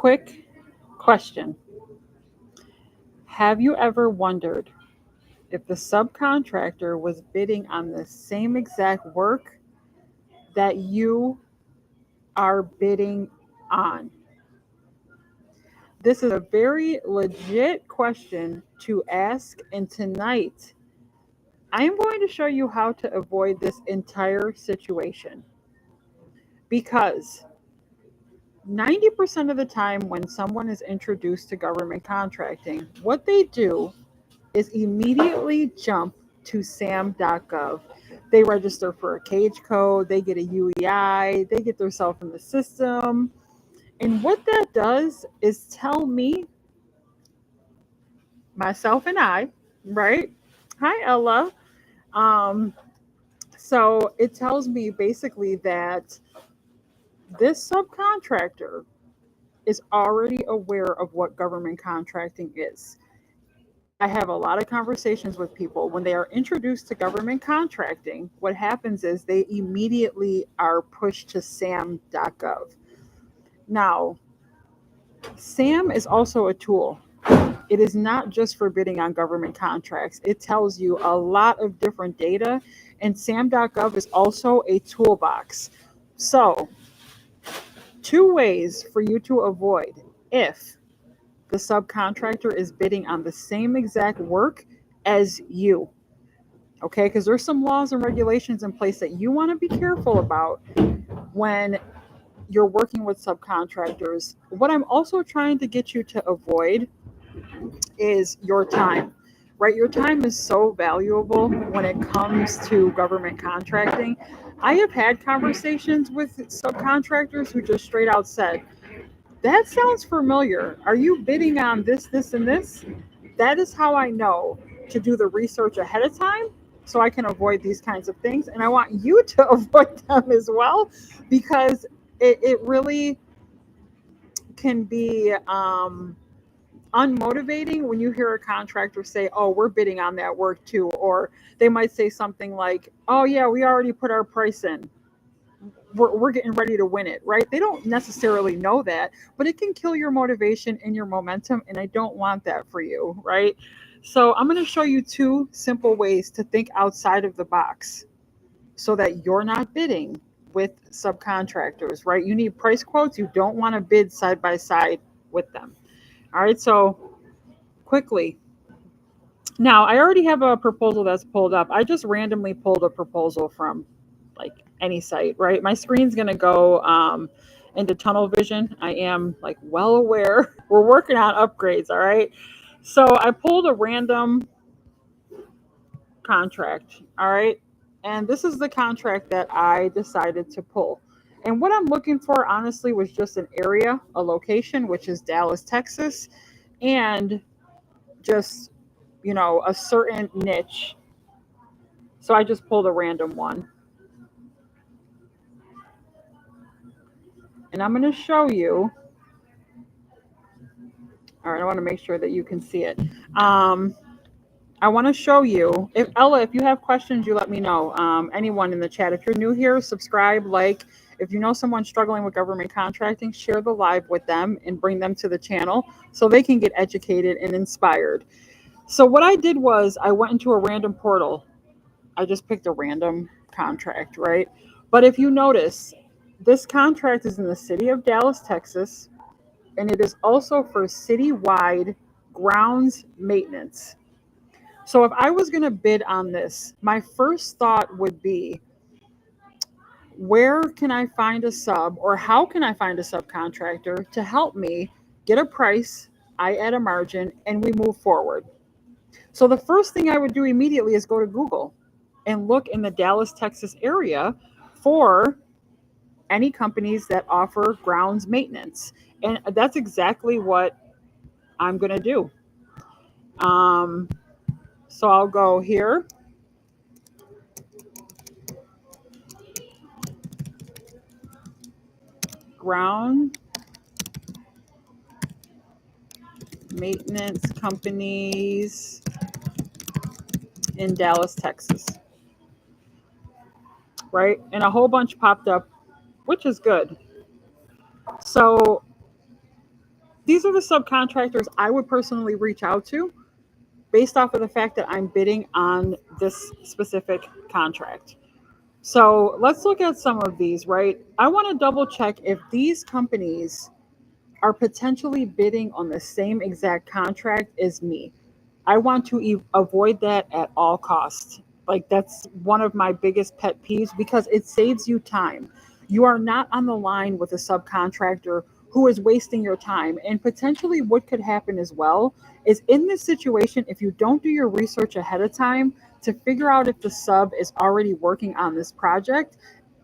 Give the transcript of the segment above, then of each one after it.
quick question. Have you ever wondered if the subcontractor was bidding on the same exact work that you are bidding on? This is a very legit question to ask, and tonight I am going to show you how to avoid this entire situation. Because 90% of the time, when someone is introduced to government contracting, what they do is immediately jump to Sam.Gov. They register for a cage code, they get a UEI, they get themselves in the system. And what that does is tell me, myself and I, right? Hi, Ella. Um, so it tells me basically that this subcontractor is already aware of what government contracting is. I have a lot of conversations with people when they are introduced to government contracting. What happens is they immediately are pushed to Sam.Gov. Now, SAM is also a tool. It is not just for bidding on government contracts. It tells you a lot of different data, and Sam.Gov is also a toolbox. So, two ways for you to avoid if the subcontractor is bidding on the same exact work as you. Okay, because there's some laws and regulations in place that you want to be careful about when you're working with subcontractors. What I'm also trying to get you to avoid is your time, right? Your time is so valuable when it comes to government contracting. I have had conversations with subcontractors who just straight out said, that sounds familiar. Are you bidding on this, this, and this? That is how I know to do the research ahead of time so I can avoid these kinds of things. And I want you to avoid them as well, because it really can be unmotivating when you hear a contractor say, oh, we're bidding on that work too. Or they might say something like, oh, yeah, we already put our price in. We're getting ready to win it, right? They don't necessarily know that, but it can kill your motivation and your momentum. And I don't want that for you, right? So I'm going to show you two simple ways to think outside of the box so that you're not bidding with subcontractors, right? You need price quotes. You don't want to bid side by side with them. All right. So quickly. Now, I already have a proposal that's pulled up. I just randomly pulled a proposal from like any site, right? My screen's going to go into tunnel vision. I am like well aware. We're working on upgrades. All right. So I pulled a random contract. All right. And this is the contract that I decided to pull. And what I'm looking for, honestly, was just an area, a location, which is Dallas, Texas, and just, a certain niche. So I just pulled a random one. And I'm going to show you. All right, I want to make sure that you can see it. I want to show you. If Ella, if you have questions, you let me know. Anyone in the chat. If you're new here, subscribe, like. If you know someone struggling with government contracting, share the live with them and bring them to the channel so they can get educated and inspired. So what I did was I went into a random portal. I just picked a random contract, right? But if you notice, this contract is in the city of Dallas, Texas, and it is also for citywide grounds maintenance. So if I was going to bid on this, my first thought would be, where can I find a sub, or how can I find a subcontractor to help me get a price, I add a margin, and we move forward? So the first thing I would do immediately is go to Google and look in the Dallas, Texas area for any companies that offer grounds maintenance. And that's exactly what I'm going to do. So I'll go here. Ground maintenance companies in Dallas, Texas. Right? And a whole bunch popped up, which is good. So these are the subcontractors I would personally reach out to based off of the fact that I'm bidding on this specific contract. So let's look at some of these, right? I want to double check if these companies are potentially bidding on the same exact contract as me. I want to avoid that at all costs. Like, that's one of my biggest pet peeves because it saves you time. You are not on the line with a subcontractor who is wasting your time. And potentially, what could happen as well is in this situation, if you don't do your research ahead of time to figure out if the sub is already working on this project,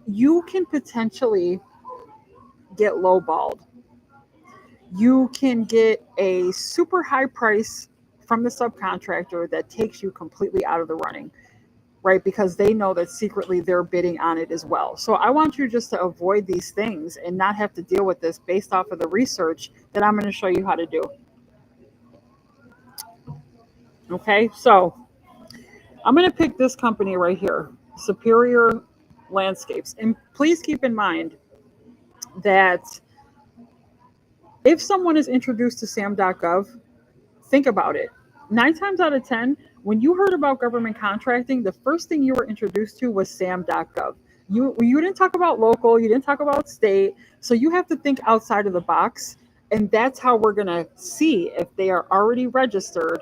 you can potentially get lowballed. You can get a super high price from the subcontractor that takes you completely out of the running, right? Because they know that secretly they're bidding on it as well. So I want you just to avoid these things and not have to deal with this based off of the research that I'm going to show you how to do. Okay, so I'm going to pick this company right here, Superior Landscapes. And please keep in mind that if someone is introduced to Sam.Gov, think about it. 9 times out of 10, when you heard about government contracting, the first thing you were introduced to was Sam.gov. You didn't talk about local, you didn't talk about state, so you have to think outside of the box, and that's how we're going to see if they are already registered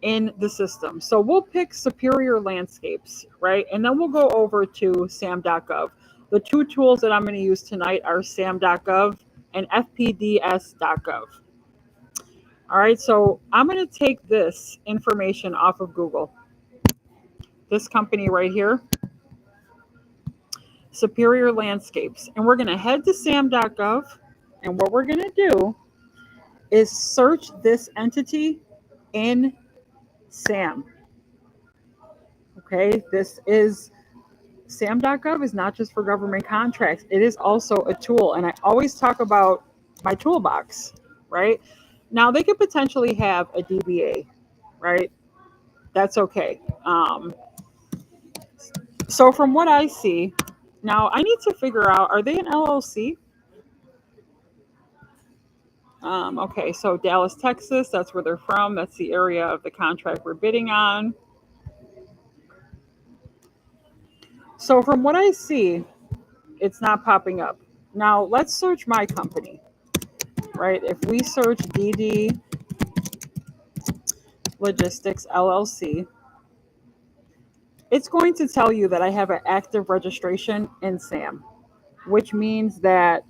in the system. So we'll pick Superior Landscapes, right? And then we'll go over to Sam.gov. The two tools that I'm going to use tonight are Sam.gov and FPDS.gov. All right, so I'm going to take this information off of Google. This company right here, Superior Landscapes. And we're going to head to Sam.gov. And what we're going to do is search this entity in Sam. Okay, this is Sam.gov is not just for government contracts, it is also a tool. And I always talk about my toolbox, right? Now, they could potentially have a DBA, right? That's okay. So from what I see, now I need to figure out, are they an LLC? Okay, so Dallas, Texas, that's where they're from. That's the area of the contract we're bidding on. So from what I see, it's not popping up. Now let's search my company, right? If we search DD Logistics LLC, it's going to tell you that I have an active registration in SAM, which means that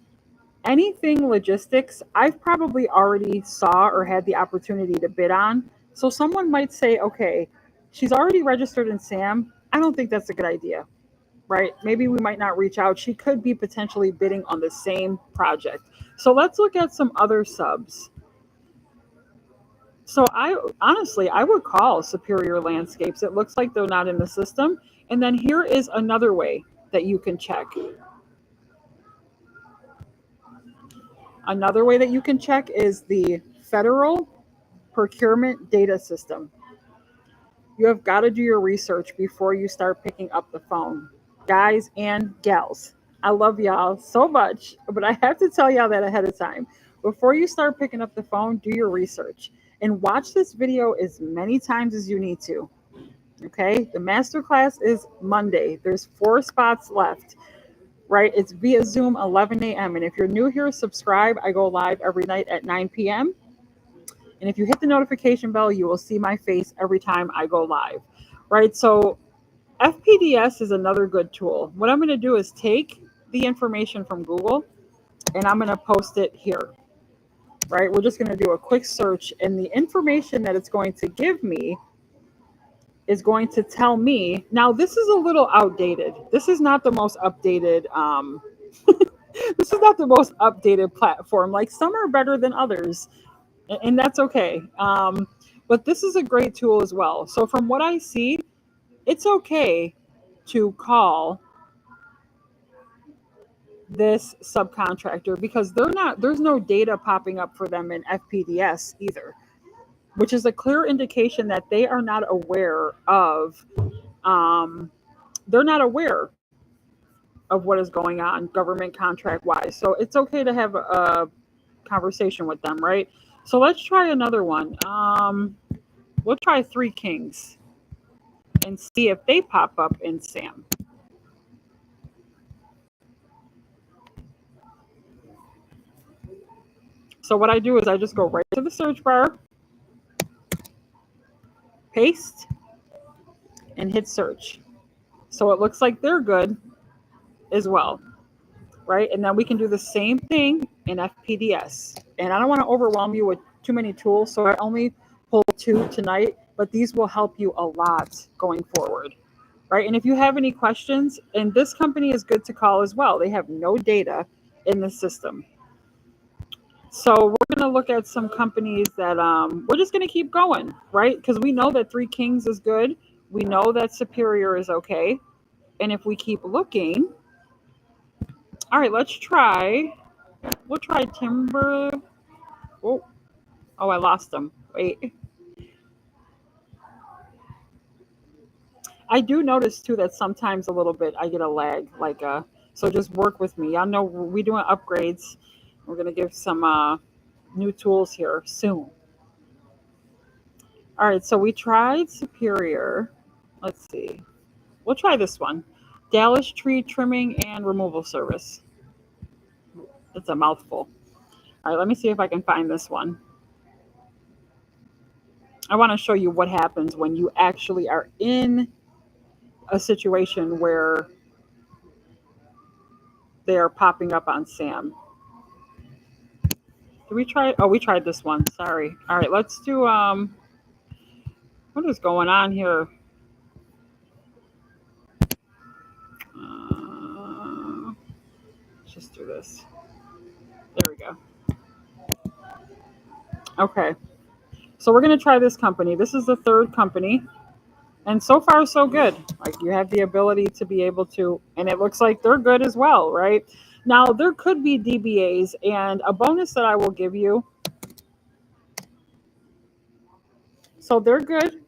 anything logistics, I've probably already saw or had the opportunity to bid on. So someone might say, okay, she's already registered in SAM. I don't think that's a good idea, right? Maybe we might not reach out. She could be potentially bidding on the same project. So let's look at some other subs. So I would call Superior Landscapes. It looks like they're not in the system. And then here is another way that you can check. Another way that you can check is the Federal Procurement Data System. You have got to do your research before you start picking up the phone. Guys and gals, I love y'all so much, but I have to tell y'all that ahead of time. Before you start picking up the phone, do your research and watch this video as many times as you need to. Okay? The masterclass is Monday. There's 4 spots left. Right? It's via Zoom, 11 a.m. And if you're new here, subscribe. I go live every night at 9 p.m. And if you hit the notification bell, you will see my face every time I go live. Right? So FPDS is another good tool. What I'm going to do is take the information from Google and I'm going to post it here. Right? We're just going to do a quick search, and the information that it's going to give me is going to tell me. Now, this is a little outdated. This is not the most updated. This is not the most updated platform. Like, some are better than others, and that's okay. But this is a great tool as well. So from what I see, it's okay to call this subcontractor because there's no data popping up for them in FPDS either, which is a clear indication that they are not aware of they're not aware of what is going on government contract wise. So it's okay to have a conversation with them, right? So let's try another one. We'll try Three Kings and see if they pop up in Sam. So what I do is I just go right to the search bar, paste, and hit search. So it looks like they're good as well, right? And then we can do the same thing in FPDS. And I don't want to overwhelm you with too many tools, so I only pulled two tonight, but these will help you a lot going forward, right? And if you have any questions, and this company is good to call as well, they have no data in the system. So we're going to look at some companies that we're just going to keep going, right? Because we know that Three Kings is good. We know that Superior is okay. And if we keep looking, all right, let's try. We'll try Timber. Oh, oh, I lost them. Wait. I do notice too that sometimes a little bit I get a lag. So just work with me. Y'all know we're doing upgrades. We're going to give some new tools here soon. All right, so we tried Superior. Let's see. We'll try this one. Dallas Tree Trimming and Removal Service. It's a mouthful. All right, let me see if I can find this one. I want to show you what happens when you actually are in a situation where they are popping up on Sam. Did we try? Oh, we tried this one. Sorry. All right, let's do what is going on here? Let's just do this. There we go. Okay. So we're going to try this company. This is the third company. And so far, so good. Like you have the ability to be able to, and it looks like they're good as well, right? Now, there could be DBAs, and a bonus that I will give you. So they're good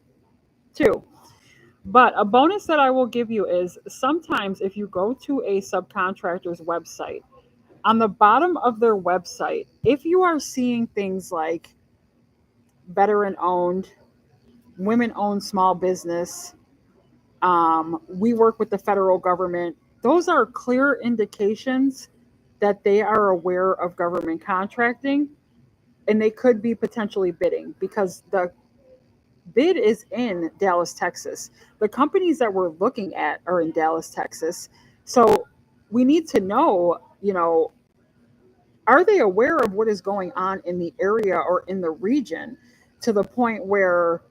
too. But a bonus that I will give you is sometimes if you go to a subcontractor's website, on the bottom of their website, if you are seeing things like veteran owned, women owned small business, we work with the federal government, those are clear indications that they are aware of government contracting and they could be potentially bidding because the bid is in Dallas, Texas. The companies that we're looking at are in Dallas, Texas. So we need to know, are they aware of what is going on in the area or in the region to the point where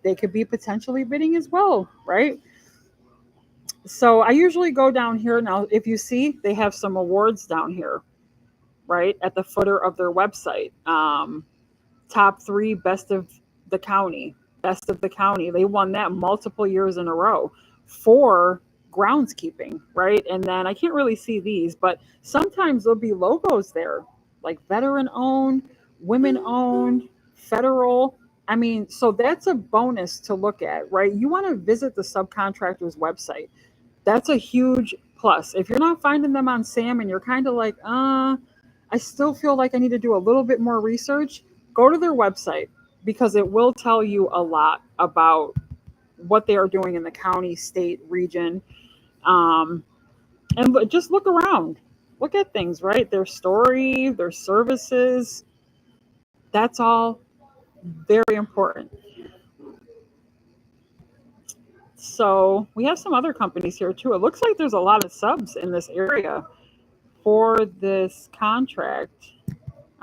they could be potentially bidding as well, right? So I usually go down here. Now, if you see, they have some awards down here, right, at the footer of their website. Top 3 best of the county, best of the county. They won that multiple years in a row for groundskeeping, right? And then I can't really see these, but sometimes there'll be logos there, like veteran owned, women owned, federal. I mean, so that's a bonus to look at, right? You want to visit the subcontractor's website. That's a huge plus. If you're not finding them on Sam and you're kind of like, I still feel like I need to do a little bit more research, go to their website because it will tell you a lot about what they are doing in the county, state, region. And just look around. Look at things, right? Their story, their services. That's all very important. So we have some other companies here too. It looks like there's a lot of subs in this area for this contract.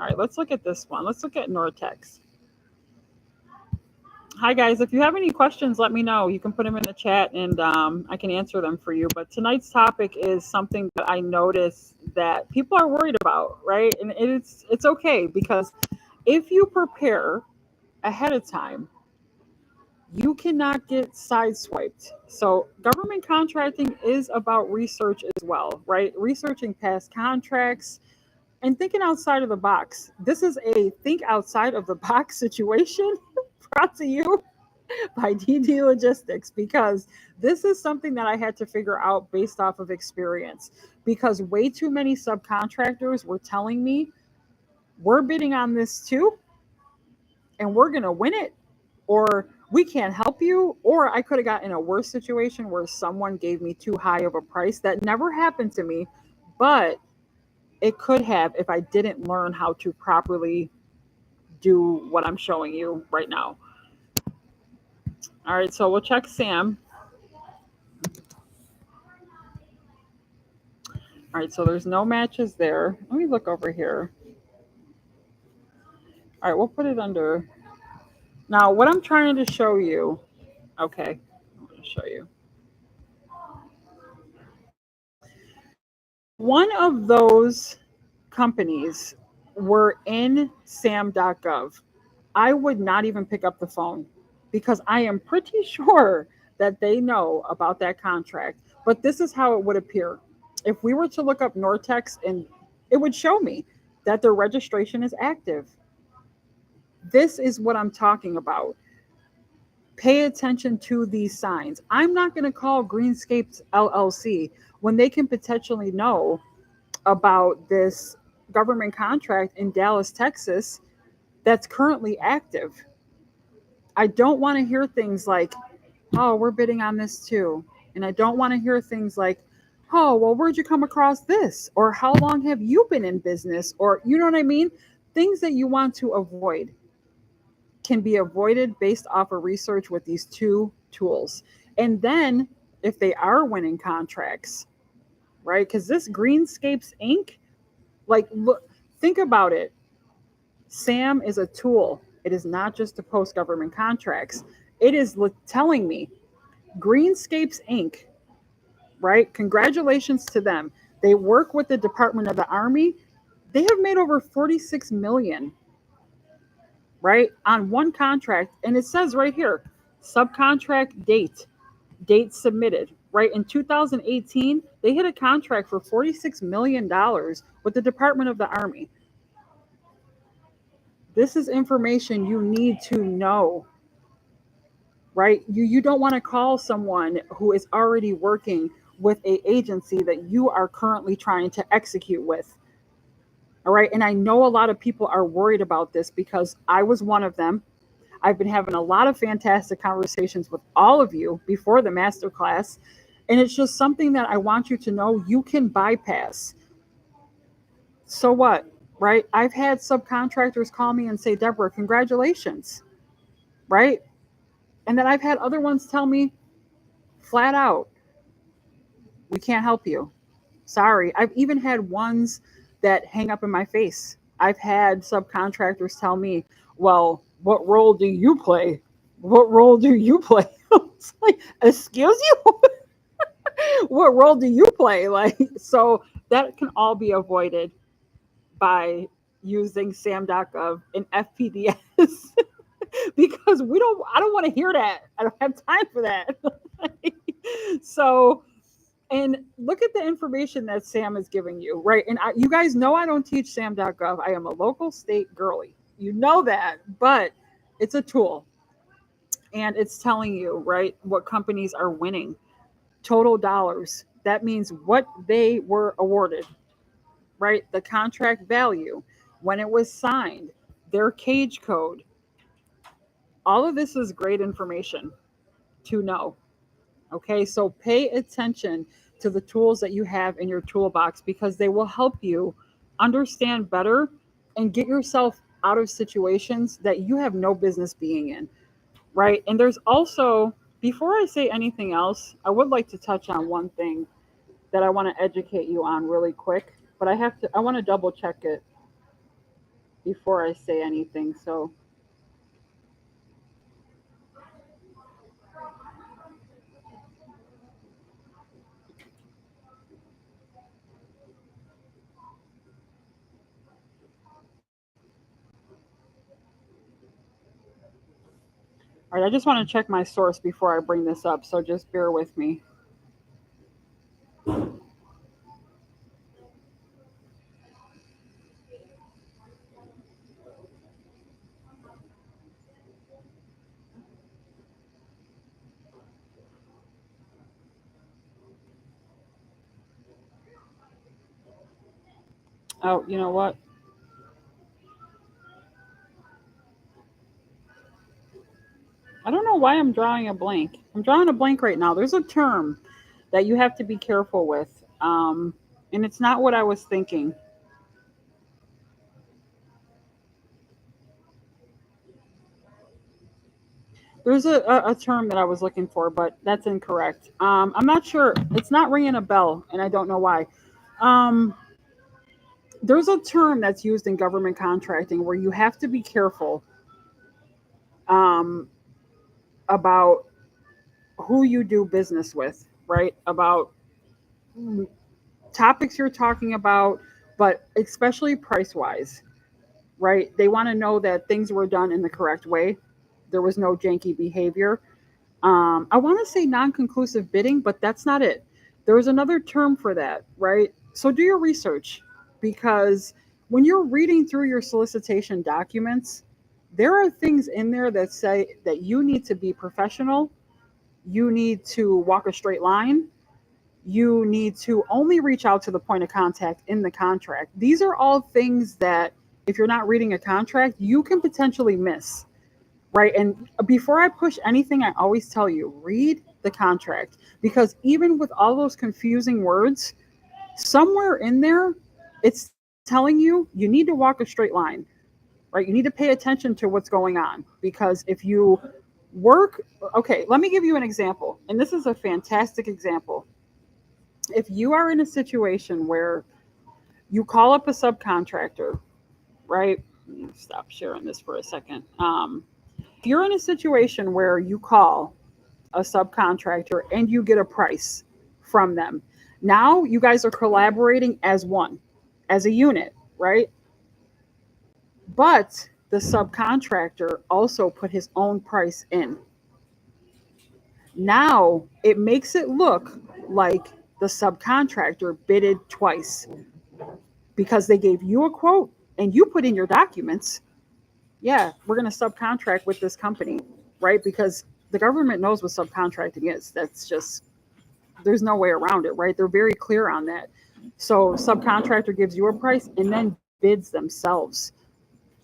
All right, let's look at this one. Let's look at Nortex. Hi guys, if you have any questions, let me know. You can put them in the chat and I can answer them for you. But tonight's topic is something that I notice that people are worried about, right? And it's okay because if you prepare ahead of time, you cannot get sideswiped. So government contracting is about research as well, right? Researching past contracts and thinking outside of the box. This is a think outside of the box situation brought to you by DD Logistics because this is something that I had to figure out based off of experience because way too many subcontractors were telling me we're bidding on this too, and we're going to win it, or we can't help you, or I could have got in a worse situation where someone gave me too high of a price. That never happened to me, but it could have if I didn't learn how to properly do what I'm showing you right now. All right, so we'll check Sam. All right, so there's no matches there. Let me look over here. All right, we'll put it under. Now, what I'm trying to show you, okay, I'm going to show you. One of those companies were in Sam.Gov. I would not even pick up the phone because I am pretty sure that they know about that contract. But this is how it would appear. If we were to look up Nortex, and it would show me that their registration is active. This is what I'm talking about. Pay attention to these signs. I'm not going to call Greenscapes LLC when they can potentially know about this government contract in Dallas, Texas that's currently active. I don't want to hear things like, oh, we're bidding on this too. And I don't want to hear things like, oh, well, where'd you come across this? Or how long have you been in business? Or, you know what I mean? Things that you want to avoid can be avoided based off of research with these two tools. And then if they are winning contracts, right? Because this Greenscapes Inc., like, look, think about it. SAM is a tool. It is not just to post government contracts. It is telling me Greenscapes Inc., right? Congratulations to them. They work with the Department of the Army. They have made over 46 million, right, on one contract. And it says right here, subcontract date submitted, right? In 2018, they hit a contract for $46 million with the Department of the Army. This is information you need to know, right? You don't want to call someone who is already working with a agency that you are currently trying to execute with. All right. And I know a lot of people are worried about this because I was one of them. I've been having a lot of fantastic conversations with all of you before the masterclass. And it's just something that I want you to know you can bypass. So what? Right? I've had subcontractors call me and say, Deborah, congratulations. Right? And then I've had other ones tell me flat out, we can't help you. Sorry. I've even had ones that hang up in my face. I've had subcontractors tell me, well, what role do you play? What role do you play? It's like, excuse you? What role do you play? Like, so that can all be avoided by using Sam.gov and FPDS because I don't want to hear that. I don't have time for that. So, and look at the information that Sam is giving you, right? And you guys know I don't teach Sam.gov. I am a local state girly. You know that, but it's a tool and it's telling you, right, what companies are winning. Total dollars. That means what they were awarded, right? The contract value, when it was signed, their cage code. All of this is great information to know. Okay, so pay attention to the tools that you have in your toolbox because they will help you understand better and get yourself out of situations that you have no business being in, right? And there's also, before I say anything else, I would like to touch on one thing that I want to educate you on really quick, but I want to double check it before I say anything. So, all right, I just want to check my source before I bring this up. So just bear with me. Oh, you know what? why I'm drawing a blank. I'm drawing a blank right now. There's a term that you have to be careful with. And it's not what I was thinking. There's a term that I was looking for, but that's incorrect. I'm not sure. It's not ringing a bell, and I don't know why. Um, there's a term that's used in government contracting where you have to be careful um, about who you do business with, right? About topics you're talking about, but especially price wise, right? They want to know that things were done in the correct way. There was no janky behavior. I want to say non conclusive bidding, but that's not it. There's another term for that, right? So do your research because when you're reading through your solicitation documents, there are things in there that say that you need to be professional, you need to walk a straight line, you need to only reach out to the point of contact in the contract. These are all things that, if you're not reading a contract, you can potentially miss, right? And before I push anything, I always tell you read the contract because even with all those confusing words, somewhere in there, it's telling you you need to walk a straight line, right? You need to pay attention to what's going on because if you work, okay, let me give you an example. And this is a fantastic example. If you are in a situation where you call up a subcontractor, right? Let me stop sharing this for a second. If you're in a situation where you call a subcontractor and you get a price from them, now you guys are collaborating as one, as a unit, right? But the subcontractor also put his own price in. Now it makes it look like the subcontractor bidded twice because they gave you a quote and you put in your documents, yeah, we're going to subcontract with this company, right? Because the government knows what subcontracting is. That's just, there's no way around it, right? They're very clear on that. So subcontractor gives you a price and then bids themselves.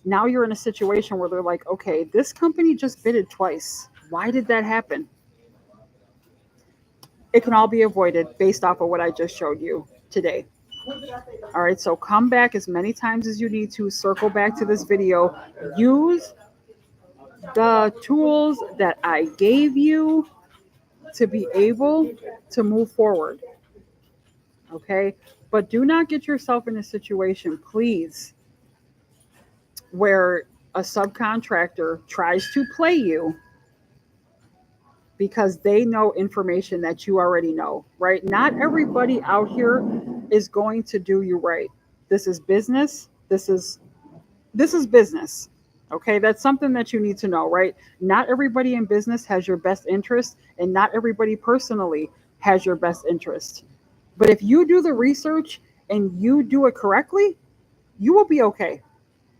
Now you're in a situation where they're like, okay, this company just bidded twice. Why did that happen? It can all be avoided based off of what I just showed you today. All right, so come back as many times as you need to, circle back to this video, use the tools that I gave you to be able to move forward. Okay, but do not get yourself in a situation, please, where a subcontractor tries to play you because they know information that you already know, right? Not everybody out here is going to do you right. This is business. This is business. Okay, that's something that you need to know, right? Not everybody in business has your best interest, and not everybody personally has your best interest. But if you do the research and you do it correctly, you will be okay,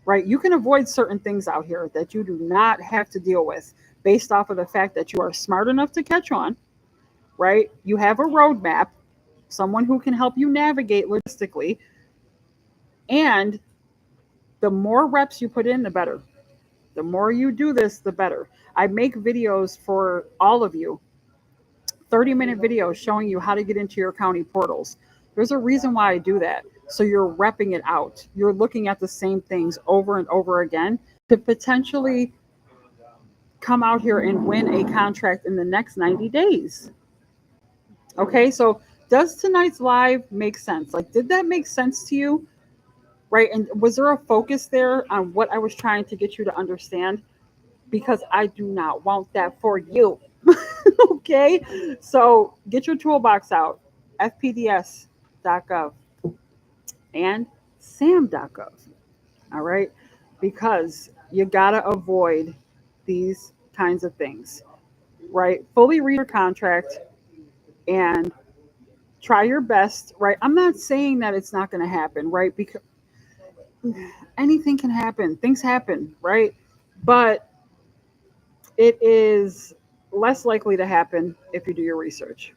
right? You can avoid certain things out here that you do not have to deal with based off of the fact that you are smart enough to catch on, right? You have a roadmap, someone who can help you navigate logistically, and the more reps you put in, the better. The more you do this, the better. I make videos for all of you, 30-minute videos showing you how to get into your county portals. There's a reason why I do that. So you're repping it out. You're looking at the same things over and over again to potentially come out here and win a contract in the next 90 days. Okay, so does tonight's live make sense? Like, did that make sense to you? Right? And was there a focus there on what I was trying to get you to understand? Because I do not want that for you. Okay, so get your toolbox out, fpds.gov and Sam.gov. All right, because you got to avoid these kinds of things, right? Fully read your contract and try your best, right? I'm not saying that it's not going to happen, right? Because anything can happen, things happen, right? But it is less likely to happen if you do your research.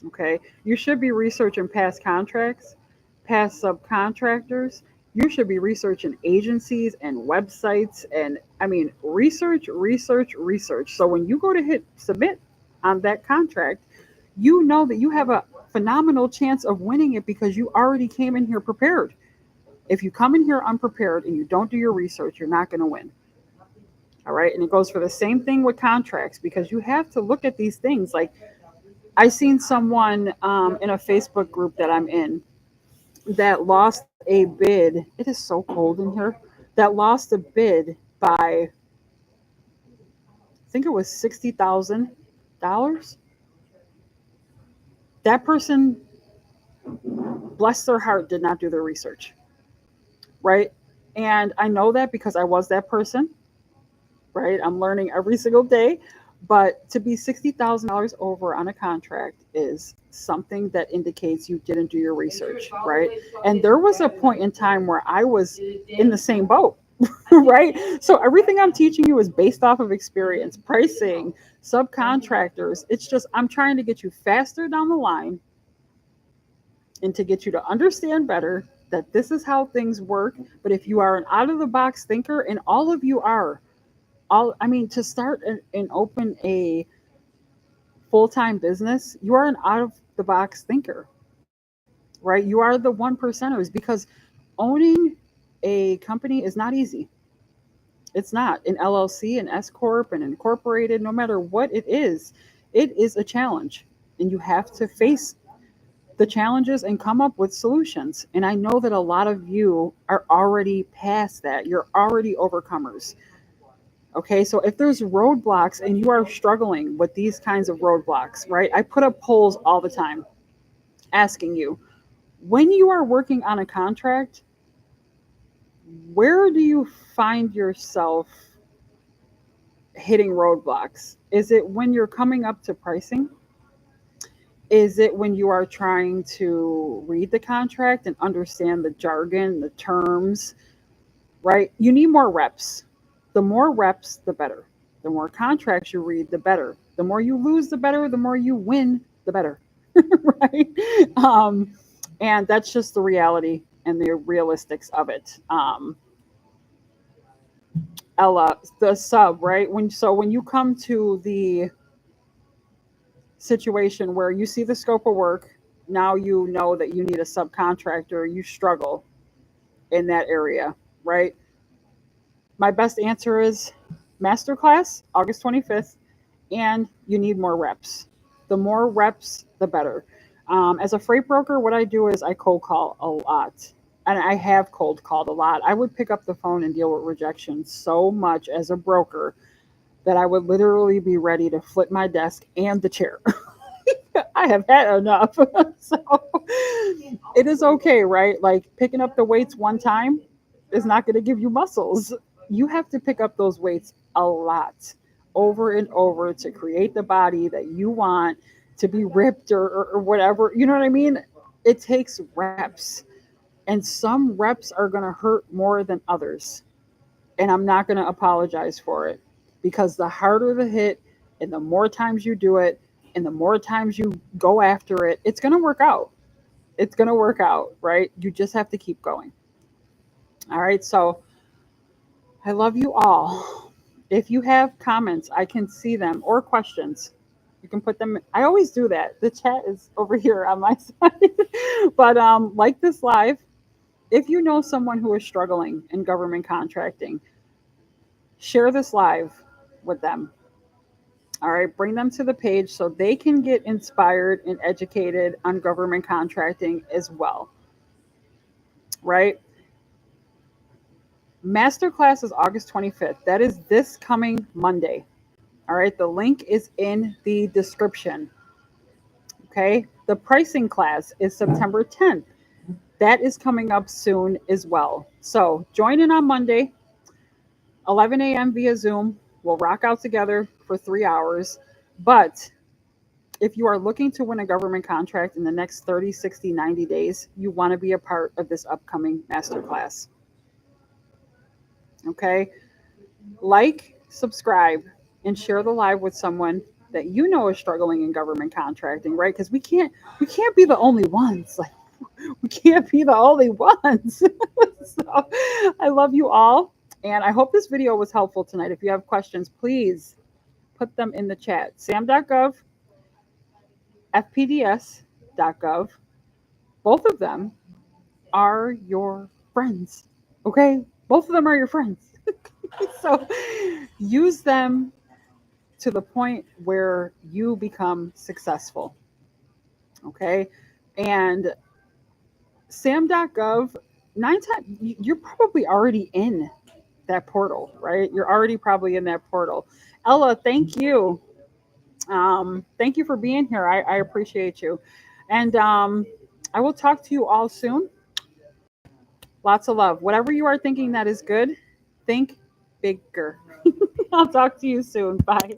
Okay, you should be researching past contracts, past subcontractors, You should be researching agencies and websites and I mean research, research, research. So when you go to hit submit on that contract, you know that you have a phenomenal chance of winning it because you already came in here prepared. If you come in here unprepared and you don't do your research, you're not going to win. All right. And it goes for the same thing with contracts because you have to look at these things. Like I seen someone in a Facebook group that I'm in that lost a bid. It is so cold in here. That lost a bid by, I think it was $60,000. That person, bless their heart, did not do their research, right? And I know that because I was that person, right? I'm learning every single day. But to be $60,000 over on a contract is something that indicates you didn't do your research, right? And there was a point in time where I was in the same boat, right? So everything I'm teaching you is based off of experience, pricing, subcontractors. It's just I'm trying to get you faster down the line and to get you to understand better that this is how things work. But if you are an out of the box thinker, and all of you are, all I mean, to start and open a full-time business, you are an out of the box thinker, right? You are the one percenters because owning a company is not easy. It's not an LLC, an S corp, an incorporated. No matter what it is a challenge, and you have to face the challenges and come up with solutions. And I know that a lot of you are already past that. You're already overcomers. Okay, so if there's roadblocks and you are struggling with these kinds of roadblocks, right? I put up polls all the time asking you, when you are working on a contract, where do you find yourself hitting roadblocks? Is it when you're coming up to pricing? Is it when you are trying to read the contract and understand the jargon, the terms, right? You need more reps. The more reps, the better. The more contracts you read, the better. The more you lose, the better. The more you win, the better. Right? And that's just the reality and the realistics of it. Ella, the sub, right? When you come to the situation where you see the scope of work, now you know that you need a subcontractor, you struggle in that area, right? My best answer is masterclass, August 25th, and you need more reps. The more reps, the better. As a freight broker, what I do is I cold call a lot. And I have cold called a lot. I would pick up the phone and deal with rejection so much as a broker that I would literally be ready to flip my desk and the chair. I have had enough. So it is okay, right? Like picking up the weights one time is not going to give you muscles. You have to pick up those weights a lot over and over to create the body that you want to be ripped or whatever. You know what I mean? It takes reps, and some reps are going to hurt more than others. And I'm not going to apologize for it because the harder the hit and the more times you do it and the more times you go after it, it's going to work out. It's going to work out, right? You just have to keep going. All right. So I love you all. If you have comments, I can see them or questions. You can put them. I always do that. The chat is over here on my side. But like this live, if you know someone who is struggling in government contracting, share this live with them. All right, bring them to the page so they can get inspired and educated on government contracting as well. Right? Masterclass is August 25th. That is this coming Monday. All right, the link is in the description. Okay, the pricing class is September 10th. That is coming up soon as well. So join in on Monday, 11 a.m. via Zoom. We'll rock out together for 3 hours. But if you are looking to win a government contract in the next 30, 60, 90 days, you want to be a part of this upcoming masterclass. Okay? Like, subscribe, and share the live with someone that you know is struggling in government contracting, right? Because we can't be the only ones. Like we can't be the only ones. So I love you all. And I hope this video was helpful tonight. If you have questions, please put them in the chat. Sam.gov, fpds.gov, both of them are your friends. Okay? Both of them are your friends. So use them to the point where you become successful. Okay? And Sam.gov, nine times you're probably already in that portal, right? You're already probably in that portal. Ella, thank you. Thank you for being here. I appreciate you. And I will talk to you all soon. Lots of love. Whatever you are thinking that is good, think bigger. I'll talk to you soon. Bye.